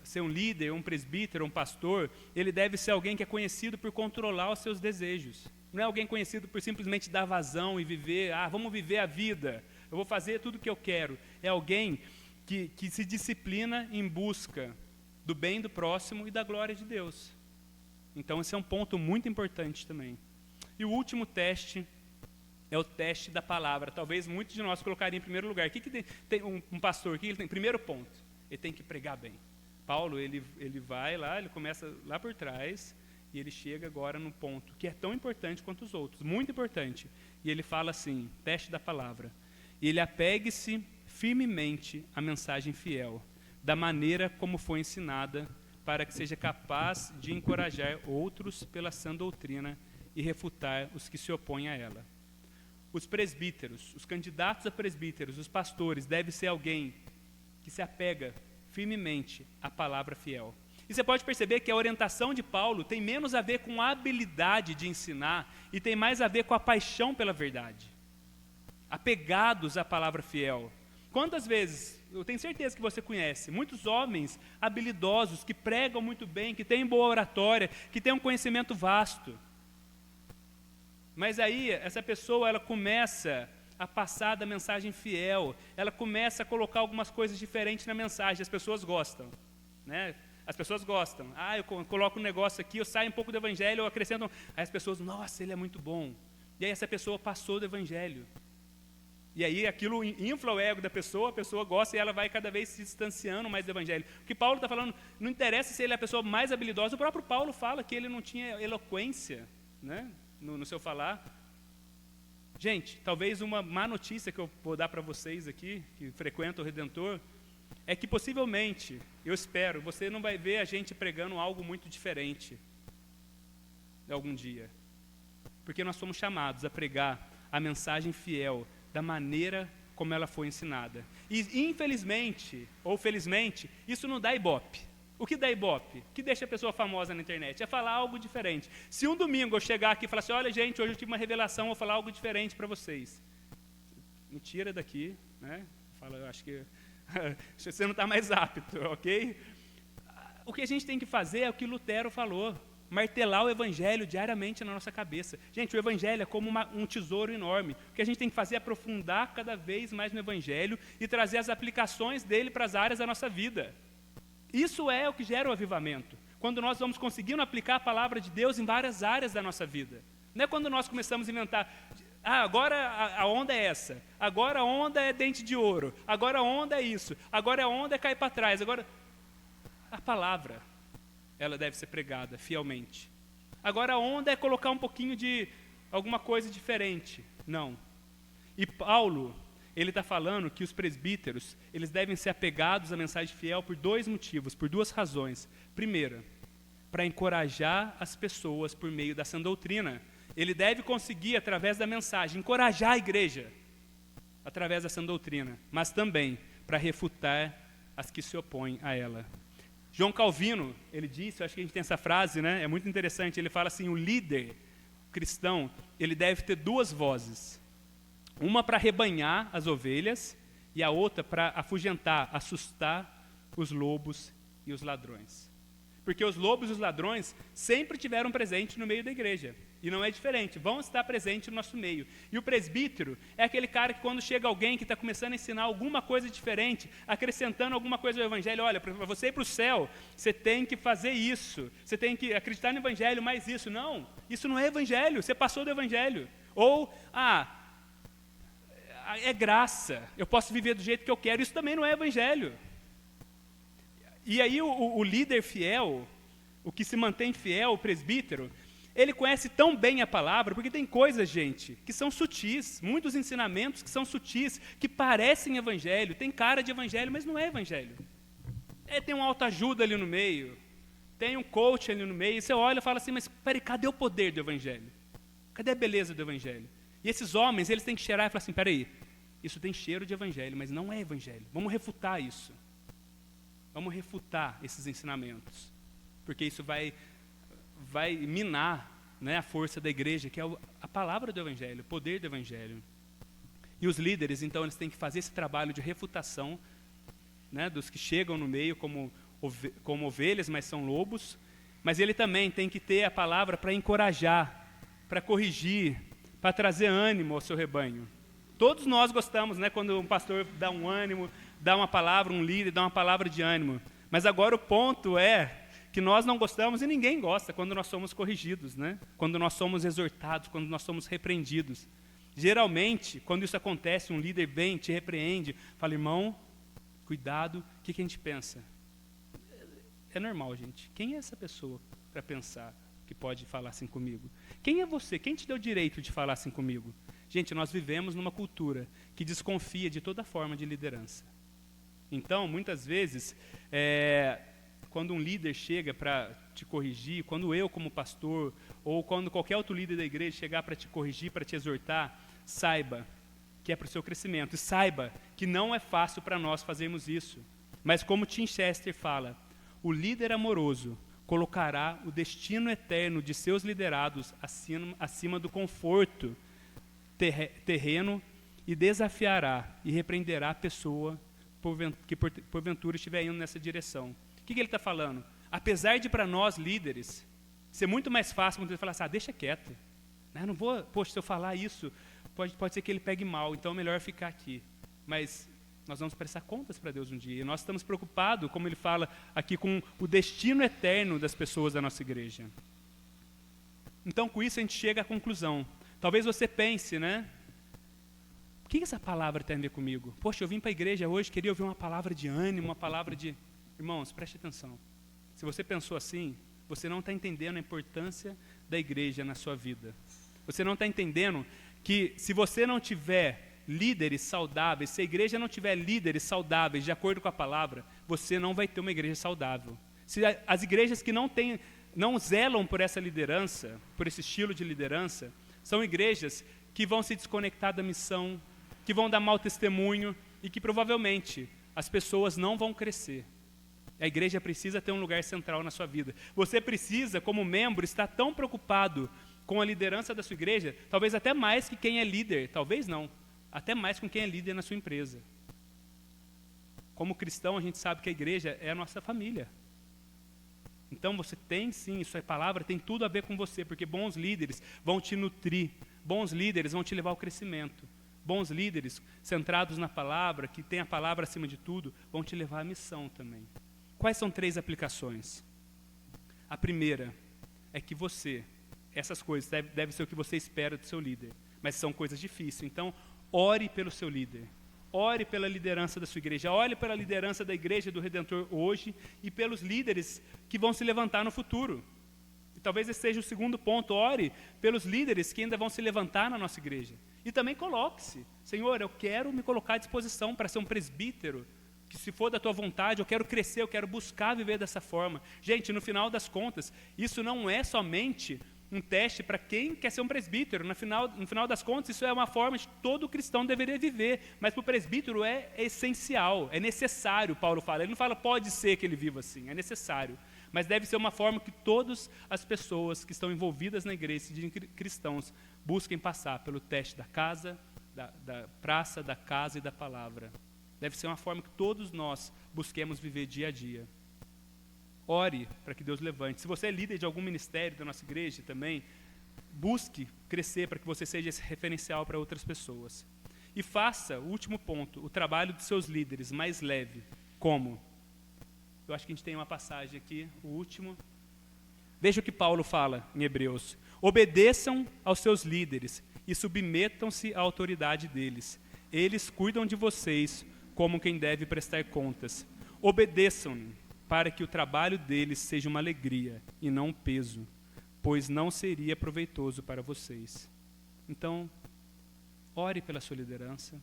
ser um líder, um presbítero, um pastor, ele deve ser alguém que é conhecido por controlar os seus desejos. Não é alguém conhecido por simplesmente dar vazão e viver, vamos viver a vida, eu vou fazer tudo o que eu quero. É alguém que se disciplina em busca do bem do próximo e da glória de Deus. Então esse é um ponto muito importante também. E o último teste é o teste da palavra. Talvez muitos de nós colocariam em primeiro lugar. O que tem um pastor? O que ele tem? Primeiro ponto, ele tem que pregar bem. Paulo, ele vai lá, ele começa lá por trás e ele chega agora no ponto que é tão importante quanto os outros, muito importante. E ele fala assim, teste da palavra. Ele apegue-se firmemente à mensagem fiel, da maneira como foi ensinada, para que seja capaz de encorajar outros pela sã doutrina e refutar os que se opõem a ela. Os presbíteros, os candidatos a presbíteros, os pastores, deve ser alguém que se apega firmemente à palavra fiel. E você pode perceber que a orientação de Paulo tem menos a ver com a habilidade de ensinar e tem mais a ver com a paixão pela verdade. Apegados à palavra fiel. Quantas vezes, eu tenho certeza que você conhece, muitos homens habilidosos que pregam muito bem, que têm boa oratória, que têm um conhecimento vasto. Mas aí, essa pessoa, ela começa a passar da mensagem fiel, ela começa a colocar algumas coisas diferentes na mensagem, as pessoas gostam, As pessoas gostam. Eu coloco um negócio aqui, eu saio um pouco do evangelho, eu acrescento, aí as pessoas, nossa, ele é muito bom. E aí essa pessoa passou do evangelho. E aí aquilo infla o ego da pessoa, a pessoa gosta e ela vai cada vez se distanciando mais do evangelho. O que Paulo está falando, não interessa se ele é a pessoa mais habilidosa, o próprio Paulo fala que ele não tinha eloquência, no seu falar. Gente, talvez uma má notícia que eu vou dar para vocês aqui, que frequentam o Redentor, é que possivelmente, eu espero, você não vai ver a gente pregando algo muito diferente algum dia. Porque nós somos chamados a pregar a mensagem fiel da maneira como ela foi ensinada. E infelizmente, ou felizmente, isso não dá ibope. O que dá ibope? O que deixa a pessoa famosa na internet? É falar algo diferente. Se um domingo eu chegar aqui e falar assim, olha gente, hoje eu tive uma revelação, vou falar algo diferente para vocês. Me tira daqui, Fala, eu acho que você não está mais apto, ok? O que a gente tem que fazer é o que Lutero falou, martelar o evangelho diariamente na nossa cabeça. Gente, o evangelho é como um tesouro enorme. O que a gente tem que fazer é aprofundar cada vez mais no evangelho e trazer as aplicações dele para as áreas da nossa vida. Isso é o que gera o avivamento. Quando nós vamos conseguindo aplicar a palavra de Deus em várias áreas da nossa vida. Não é quando nós começamos a inventar, agora a onda é essa, agora a onda é dente de ouro, agora a onda é isso, agora a onda é cair para trás, agora... A palavra. ela deve ser pregada fielmente. Agora a onda é colocar um pouquinho de alguma coisa diferente. Não. E Paulo, ele está falando que os presbíteros, eles devem ser apegados à mensagem fiel por 2 motivos, por 2 razões. Primeira, para encorajar as pessoas por meio da sã doutrina. Ele deve conseguir, através da mensagem, encorajar a igreja, através da sã doutrina, mas também para refutar as que se opõem a ela. João Calvino, ele disse, eu acho que a gente tem essa frase, né? É muito interessante, ele fala assim, o líder cristão, ele deve ter 2 vozes. Uma para rebanhar as ovelhas e a outra para afugentar, assustar os lobos e os ladrões. Porque os lobos e os ladrões sempre tiveram presente no meio da igreja. E não é diferente, vão estar presentes no nosso meio. E o presbítero é aquele cara que quando chega alguém que está começando a ensinar alguma coisa diferente, acrescentando alguma coisa ao evangelho, olha, para você ir para o céu, você tem que fazer isso, você tem que acreditar no evangelho, mais isso. Não, isso não é evangelho, você passou do evangelho. Ou, é graça, eu posso viver do jeito que eu quero, isso também não é evangelho. E aí o líder fiel, o que se mantém fiel, o presbítero, ele conhece tão bem a palavra, porque tem coisas, gente, que são sutis, muitos ensinamentos que são sutis, que parecem evangelho, tem cara de evangelho, mas não é evangelho. Tem uma autoajuda ali no meio, tem um coach ali no meio, e você olha e fala assim, mas peraí, cadê o poder do evangelho? Cadê a beleza do evangelho? E esses homens, eles têm que cheirar e falar assim, peraí, isso tem cheiro de evangelho, mas não é evangelho, vamos refutar isso. Vamos refutar esses ensinamentos, porque isso vai minar, né, a força da igreja, que é a palavra do evangelho, o poder do evangelho. E os líderes, então, eles têm que fazer esse trabalho de refutação, né, dos que chegam no meio como ovelhas, mas são lobos, mas ele também tem que ter a palavra para encorajar, para corrigir, para trazer ânimo ao seu rebanho. Todos nós gostamos, né, quando um pastor dá um ânimo, dá uma palavra, um líder dá uma palavra de ânimo. Mas agora o ponto é que nós não gostamos e ninguém gosta quando nós somos corrigidos, né? Quando nós somos exortados, quando nós somos repreendidos. Geralmente, quando isso acontece, um líder vem, te repreende, fala, irmão, cuidado, o que a gente pensa? É normal, gente. Quem é essa pessoa para pensar que pode falar assim comigo? Quem é você? Quem te deu o direito de falar assim comigo? Gente, nós vivemos numa cultura que desconfia de toda forma de liderança. Então, muitas vezes, quando um líder chega para te corrigir, quando eu como pastor, ou quando qualquer outro líder da igreja chegar para te corrigir, para te exortar, saiba que é para o seu crescimento. E saiba que não é fácil para nós fazermos isso. Mas como Tim Chester fala, o líder amoroso colocará o destino eterno de seus liderados acima do conforto terreno e desafiará e repreenderá a pessoa que porventura estiver indo nessa direção. O que ele está falando? Apesar de para nós líderes ser muito mais fácil quando ele falar assim, deixa quieto, eu não vou, poxa, se eu falar isso, pode ser que ele pegue mal, então é melhor ficar aqui. Mas nós vamos prestar contas para Deus um dia, e nós estamos preocupados, como ele fala aqui, com o destino eterno das pessoas da nossa igreja. Então, com isso, a gente chega à conclusão. Talvez você pense, né? O que essa palavra tem a ver comigo? Poxa, eu vim para a igreja hoje, queria ouvir uma palavra de ânimo, uma palavra de... Irmãos, preste atenção. Se você pensou assim, você não está entendendo a importância da igreja na sua vida. Você não está entendendo que se você não tiver líderes saudáveis, se a igreja não tiver líderes saudáveis de acordo com a palavra, você não vai ter uma igreja saudável. Se as igrejas que não zelam por essa liderança, por esse estilo de liderança, são igrejas que vão se desconectar da missão, que vão dar mau testemunho e que provavelmente as pessoas não vão crescer. A igreja precisa ter um lugar central na sua vida. Você precisa, como membro, estar tão preocupado com a liderança da sua igreja, talvez até mais que quem é líder, talvez não, até mais com quem é líder na sua empresa. Como cristão, a gente sabe que a igreja é a nossa família. Então você tem sim, isso é palavra, tem tudo a ver com você, porque bons líderes vão te nutrir, bons líderes vão te levar ao crescimento. Bons líderes, centrados na palavra, que tem a palavra acima de tudo, vão te levar à missão também. Quais são 3 aplicações? A primeira é que essas coisas deve ser o que você espera do seu líder, mas são coisas difíceis. Então, ore pelo seu líder. Ore pela liderança da sua igreja, ore pela liderança da Igreja do Redentor hoje e pelos líderes que vão se levantar no futuro. E talvez esse seja o segundo ponto, ore pelos líderes que ainda vão se levantar na nossa igreja. E também coloque-se, Senhor, eu quero me colocar à disposição para ser um presbítero, que se for da tua vontade, eu quero crescer, eu quero buscar viver dessa forma. Gente, no final das contas, isso não é somente um teste para quem quer ser um presbítero. No final das contas, isso é uma forma que todo cristão deveria viver. Mas para o presbítero é essencial, é necessário, Paulo fala. Ele não fala, pode ser que ele viva assim, é necessário. Mas deve ser uma forma que todas as pessoas que estão envolvidas na igreja, de cristãos, busquem passar pelo teste da casa, da praça, da casa e da palavra. Deve ser uma forma que todos nós busquemos viver dia a dia. Ore para que Deus levante. Se você é líder de algum ministério da nossa igreja também, busque crescer para que você seja esse referencial para outras pessoas. E faça, o último ponto, o trabalho dos seus líderes mais leve. Como? Eu acho que a gente tem uma passagem aqui, o último. Veja o que Paulo fala em Hebreus. Obedeçam aos seus líderes e submetam-se à autoridade deles. Eles cuidam de vocês como quem deve prestar contas. Obedeçam-lhe, para que o trabalho deles seja uma alegria e não um peso, pois não seria proveitoso para vocês. Então, ore pela sua liderança,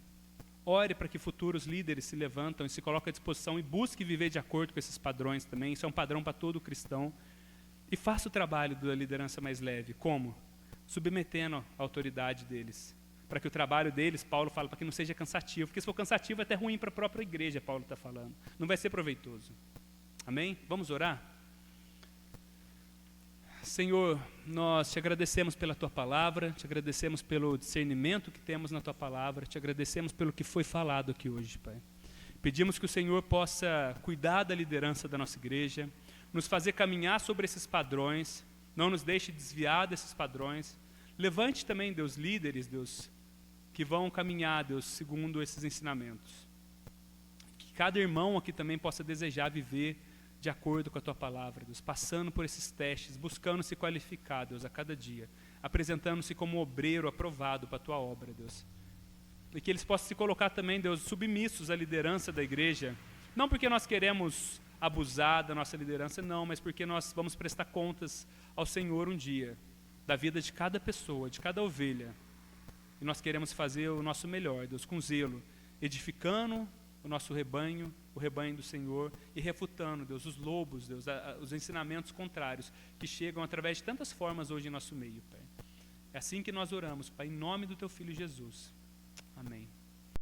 ore para que futuros líderes se levantam e se coloquem à disposição e busque viver de acordo com esses padrões também. Isso é um padrão para todo cristão. E faça o trabalho da liderança mais leve. Como? Submetendo a autoridade deles. Para que o trabalho deles, Paulo fala, para que não seja cansativo. Porque se for cansativo é até ruim para a própria igreja, Paulo está falando. Não vai ser proveitoso. Amém? Vamos orar? Senhor, nós te agradecemos pela tua palavra, te agradecemos pelo discernimento que temos na tua palavra, te agradecemos pelo que foi falado aqui hoje, Pai. Pedimos que o Senhor possa cuidar da liderança da nossa igreja, nos fazer caminhar sobre esses padrões, não nos deixe desviar desses padrões. Levante também, Deus, líderes, Deus, que vão caminhar, Deus, segundo esses ensinamentos. Que cada irmão aqui também possa desejar viver de acordo com a tua palavra, Deus, passando por esses testes, buscando se qualificar, Deus, a cada dia, apresentando-se como obreiro aprovado para a tua obra, Deus. E que eles possam se colocar também, Deus, submissos à liderança da igreja, não porque nós queremos abusar da nossa liderança, não, mas porque nós vamos prestar contas ao Senhor um dia, da vida de cada pessoa, de cada ovelha. E nós queremos fazer o nosso melhor, Deus, com zelo, edificando o nosso rebanho, o rebanho do Senhor, e refutando, Deus, os lobos, Deus, os ensinamentos contrários, que chegam através de tantas formas hoje em nosso meio, Pai. É assim que nós oramos, Pai, em nome do Teu Filho Jesus. Amém.